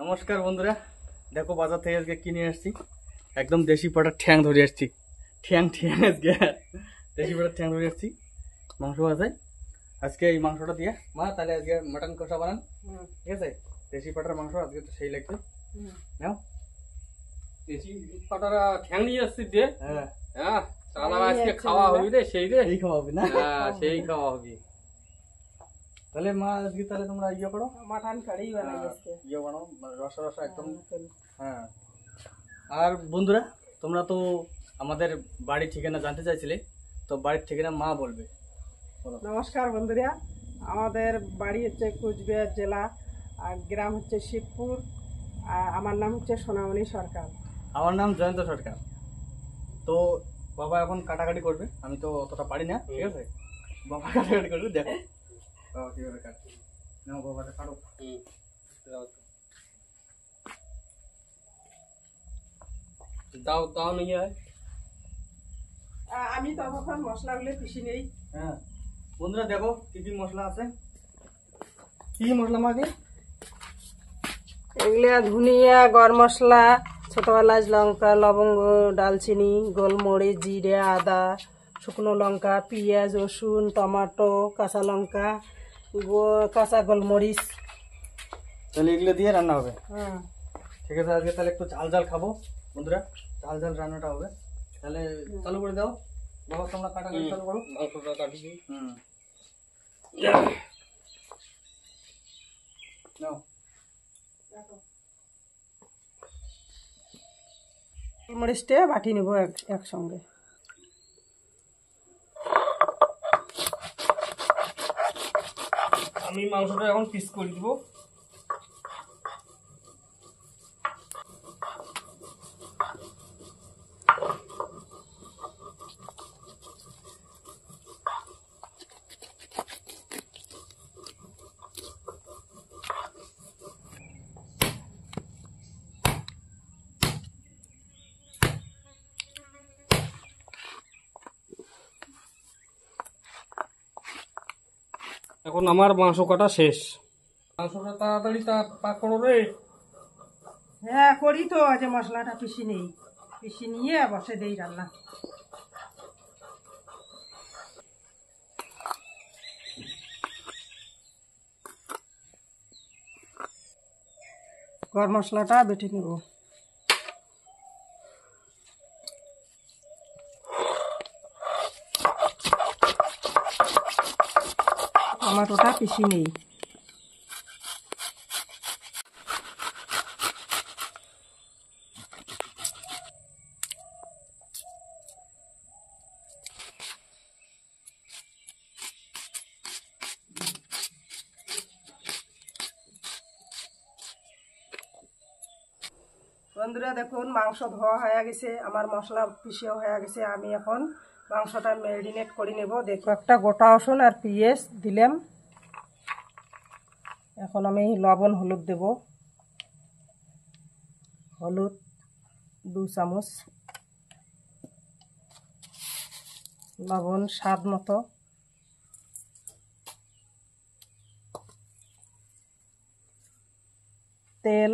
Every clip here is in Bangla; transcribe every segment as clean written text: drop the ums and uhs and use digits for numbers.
নমস্কার বন্ধুরা, দেখো বাজার থেকে আজকে কিনে আসছি একদম দেশি পাটার ঠ্যাং ধরে আসছি। ঠ্যাং আজকে দেশি পাটার ঠ্যাং ধরে আসছি। মাংস আছে আজকে, এই মাংসটা দিয়ে মা তাহলে আজকে মাটন কষা বানান, ঠিক আছে? দেশি পাটার মাংস আজকে তো সেই লাগবে। নাও দেশি পাটার ঠ্যাং নিয়ে আসছি দিয়ে। হ্যাঁ হ্যাঁ, সালা আজকে খাওয়া হবে রে, সেই রে, এই খাওয়া হবে না? হ্যাঁ সেই খাওয়া হবে। তাহলে মা আজকে তাহলে তোমরা ইয়ে করো, মাটন কারি বানাই আজকে। ইয়ে বানাও, রসা রসা একদম। হ্যাঁ, আর বন্ধুরা তোমরা তো আমাদের বাড়ির ঠিকানা জানতে চাইছিলে, তো বাড়ির ঠিকানা মা বলবে। নমস্কার বন্ধুরা, আমাদের বাড়ি হচ্ছে কুচবিহার জেলা, আর গ্রাম হচ্ছে শিবপুর, আর আমার নাম হচ্ছে সোনামণি সরকার। আমার নাম জয়ন্ত সরকার। তো বাবা এখন কাটাকাটি করবে, আমি তো অতটা পারি না, ঠিক আছে? বাবা কাটাকাটি করবে, দেখো বাবা কিভাবে কাটছে। নাও বাবাটা কাটো। দাও দাও নিয়ে আয়। আমি ততক্ষণ মশলাগুলো পিষি নেই। হ্যাঁ বন্ধুরা দেখো কি কি মশলা আছে। কি মশলা মাকে? এগুলো ধনিয়া, গরম মশলা, ছোট এলাচ, লঙ্কা, লবঙ্গ, ডালচিনি, গোলমরিচ, জিরে, আদা, শুকনো লঙ্কা, পেঁয়াজ, রসুন, টমেটো, কাঁচা লঙ্কা, কাঁচা গোলমরিচ। তাহলে এগুলো দিয়ে রান্না হবে। হ্যাঁ, ঠিক আছে, আজকে তাহলে একটু ঝাল ঝাল খাবো বন্ধুরা, ঝাল ঝাল রান্নাটা হবে। তাহলে চালু করে দাও বাবা, তোমরা কাটাকাটি চালু করো। মাংসটা কাটি দিই। নাও গোলমরিচটা বাটি নেবো একসঙ্গে। আমি মাংসটা এখন পিস করে দিব। এখন আমার মাংস কাটা শেষ। মাংসটা তাড়াতাড়ি পাক করো রে। হ্যাঁ করি তো, আজ মশলাটা পিষি নেই, পিষি নিয়ে বসে দেই রান্না। গরম মশলাটা বেটে নেব। টমাটোটা পিষি নেই। বন্ধুরা দেখুন, মাংস ধোয়া হয়ে গেছে, আমার মশলা পিষেও হয়ে গেছে। আমি এখন মাংসটা ম্যারিনেট করে নেব। দেখো একটা গোটা রসুন আর পেঁয়াজ দিলাম। এখন আমি লবণ হলুদ দেব। হলুদ 2 চামচ, লবণ স্বাদ মতো, তেল,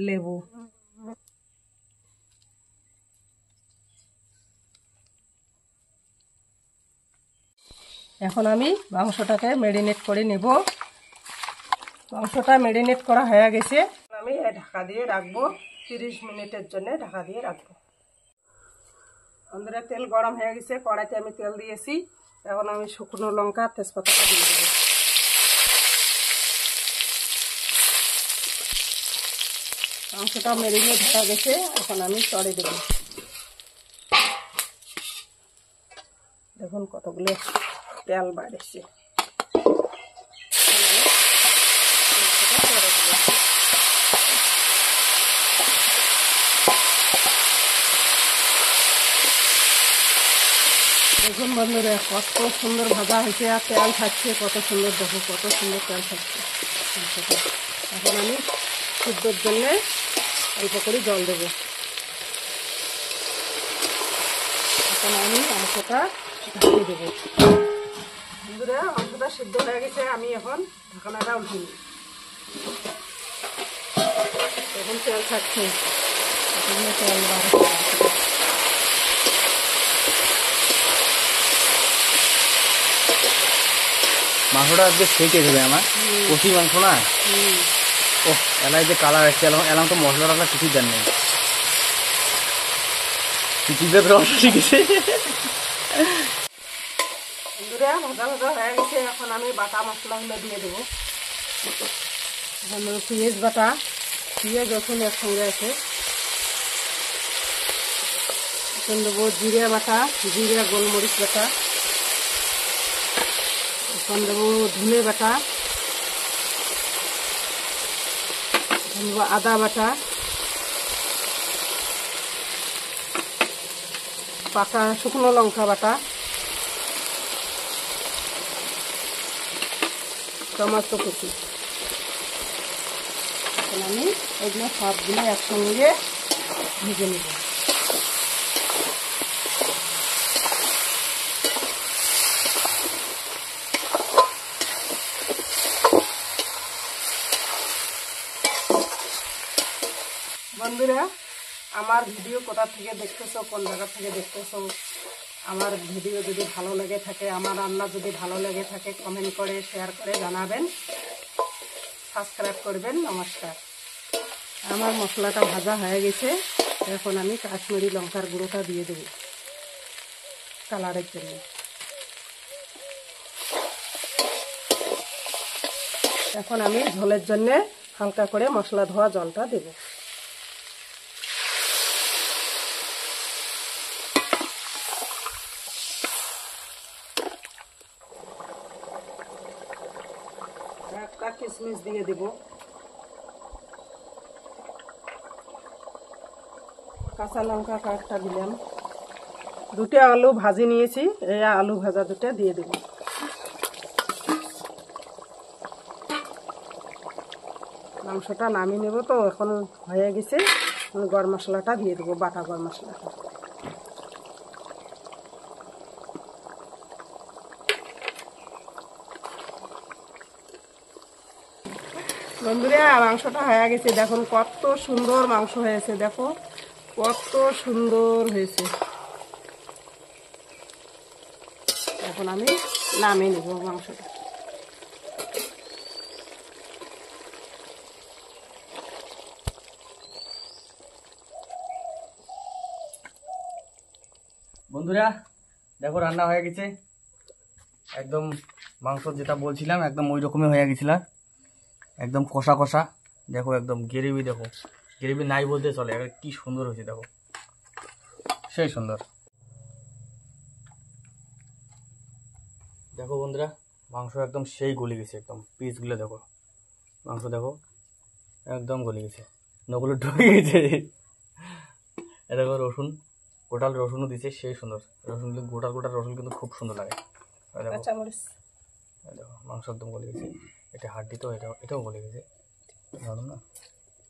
লেবু। এখন আমি মাংসটাকে ম্যারিনেট করে নেব। মাংসটা ম্যারিনেট করা হয়ে গেছে, আমি ঢাকা দিয়ে রাখবো 30 মিনিটের জন্য। ঢাকা দিয়ে রাখবো। বন্ধুরা তেল গরম হয়ে গেছে, কড়াইতে আমি তেল দিয়েছি। এখন আমি শুকনো লঙ্কা, তেজপাতাটা দিয়ে দেবো। মাংসটা ম্যারিনেট হয়ে গেছে, এখন আমি চড়ে দেব। দেখুন কতগুলো তেল বাড়ছে। দেখুন বন্ধুরা কত সুন্দর ভাজা হয়েছে, আর তেল থাকছে কত সুন্দর। দেখো কত সুন্দর তেল থাকছে। এখন আমি সিদ্ধর জন্য অল্প করে জল দেবো। এখন আমি মাংসটা ঢেকে দেবো। বন্ধুরা মাংস মাংসটা সিদ্ধ হয়ে গেছে, আমি এখন ঢাকনাটা উঠিয়ে নিই। এখন তেল থাকছে, তেল বার মাংসটা আজকে শেখে দেবে আমার কষি মাংস না। ও এলাই যে কালার আসছে, এলাম তো মশলা টসলা কিছুই দেন নেই, চিচিদের রস শিখেছে। বন্ধুরা ভাজা ভাজা হয়ে গেছে, এখন আমি বাটা মশলাগুলো দিয়ে দেবো। এখন দেবো পেঁয়াজ বাটা, পেঁয়াজ রসুন একসঙ্গে আছে। এখন দেবো জিরে বাটা, জিরে গোলমরিচ বাটা। এখন দেবো ধনে বাটা, এখন দেবো আদা বাটা, পাকা শুকনো লঙ্কা বাটা, টমেটো কুচি। এখন আমি এগুলো সবগুলো একসঙ্গে ভেজে নেব। বন্ধুরা আমার ভিডিও কোথা থেকে দেখতেছো, কোন জায়গা থেকে দেখতেছো, আমার ভিডিও যদি ভালো লেগে থাকে, আমার রান্না যদি ভালো লেগে থাকে, কমেন্ট করে শেয়ার করে জানাবেন, সাবস্ক্রাইব করবেন। নমস্কার। আমার মশলাটা ভাজা হয়ে গেছে, এখন আমি কাশ্মীরি লঙ্কার গুঁড়োটা দিয়ে দেব কালারের জন্য। এখন আমি ঝোলের জন্য হালকা করে মশলা ধোয়া জলটা দেব। একটা কিশমিশ দিয়ে দেব, কাঁচা লঙ্কা কয়েকটা দিলাম, দুটো আলু ভাজি নিয়েছি, এই আলু ভাজা দুটো দিয়ে দেব। মাংসটা নামিয়ে নেব, তো এখন হয়ে গেছে, গরম মশলাটা দিয়ে দেবো, বাটা গরম মশলাটা। বন্ধুরা মাংসটা হয়ে গেছে, দেখুন কত সুন্দর মাংস হয়েছে, দেখো কত সুন্দর হয়েছে। এখন আমি নামিয়ে নেব মাংসটা। বন্ধুরা দেখো রান্না হয়ে গেছে, একদম মাংস যেটা বলছিলাম একদম ওই রকমই হয়ে গেছিল, একদম কষা কষা। দেখো একদম গ্রেভি, দেখো গ্রেভি নাই বলতে চলে, কি সুন্দর হয়েছে, দেখো সেই সুন্দর। দেখো বন্ধুরা মাংস একদম সেই গলে গেছে, একদম পিসগুলো দেখো, মাংস দেখো একদম গলে গেছে, নগুলো ঢুকে গেছে। এটা দেখো রসুন, গোটাল রসুনও দিছে, সেই সুন্দর রসুন, গোটাল গোটাল রসুন কিন্তু খুব সুন্দর লাগে। দেখো মাংস একদম গলে গেছে, এটা হাড্ডি তো, এটাও গলে গেছে, জানো না?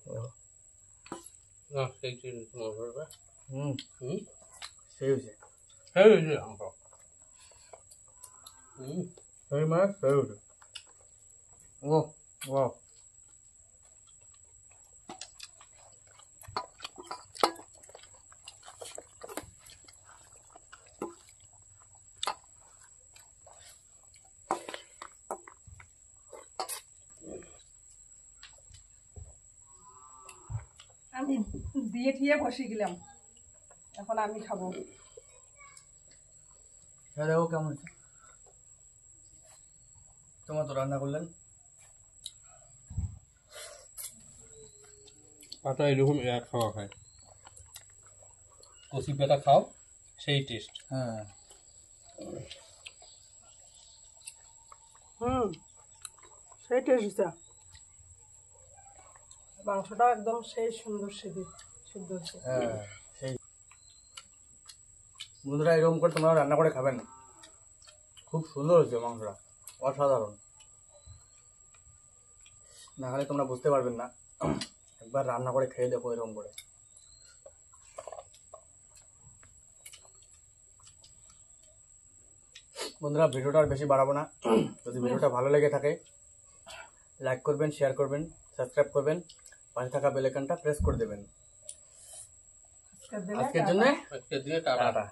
দেখো সেই হয়েছে, ও ও আমি দিয়ে ঠিয়ে বসে গেলাম, এখন আমি খাবো। দেখো কেমন হয়েছে, তোমার তো রান্না করলেন। পাটা এরকম এক খাওয়া খায়, কচি পাতা খাও, সেই টেস্ট। হ্যাঁ সেই টেস্ট, মাংসটা একদম সেই সুন্দর সিদ্ধ হচ্ছে। হ্যাঁ সেই বন্ধুরা এরকম করে তোমরা রান্না করে খাবেন, খুব সুন্দর হয়েছে মাংসটা, অসাধারণ। না হলে তোমরা বুঝতে পারবেন না, একবার রান্না করে খেয়ে দেখো এরকম করে। বন্ধুরা ভিডিওটা আর বেশি বাড়াবো না। যদি ভিডিওটা ভালো লেগে থাকে লাইক করবেন, শেয়ার করবেন, সাবস্ক্রাইব করবেন, পাশে থাকা বেল আইকনটা প্রেস করে দেবেন। আজকের জন্য দিয়ে টাটা। টাটা।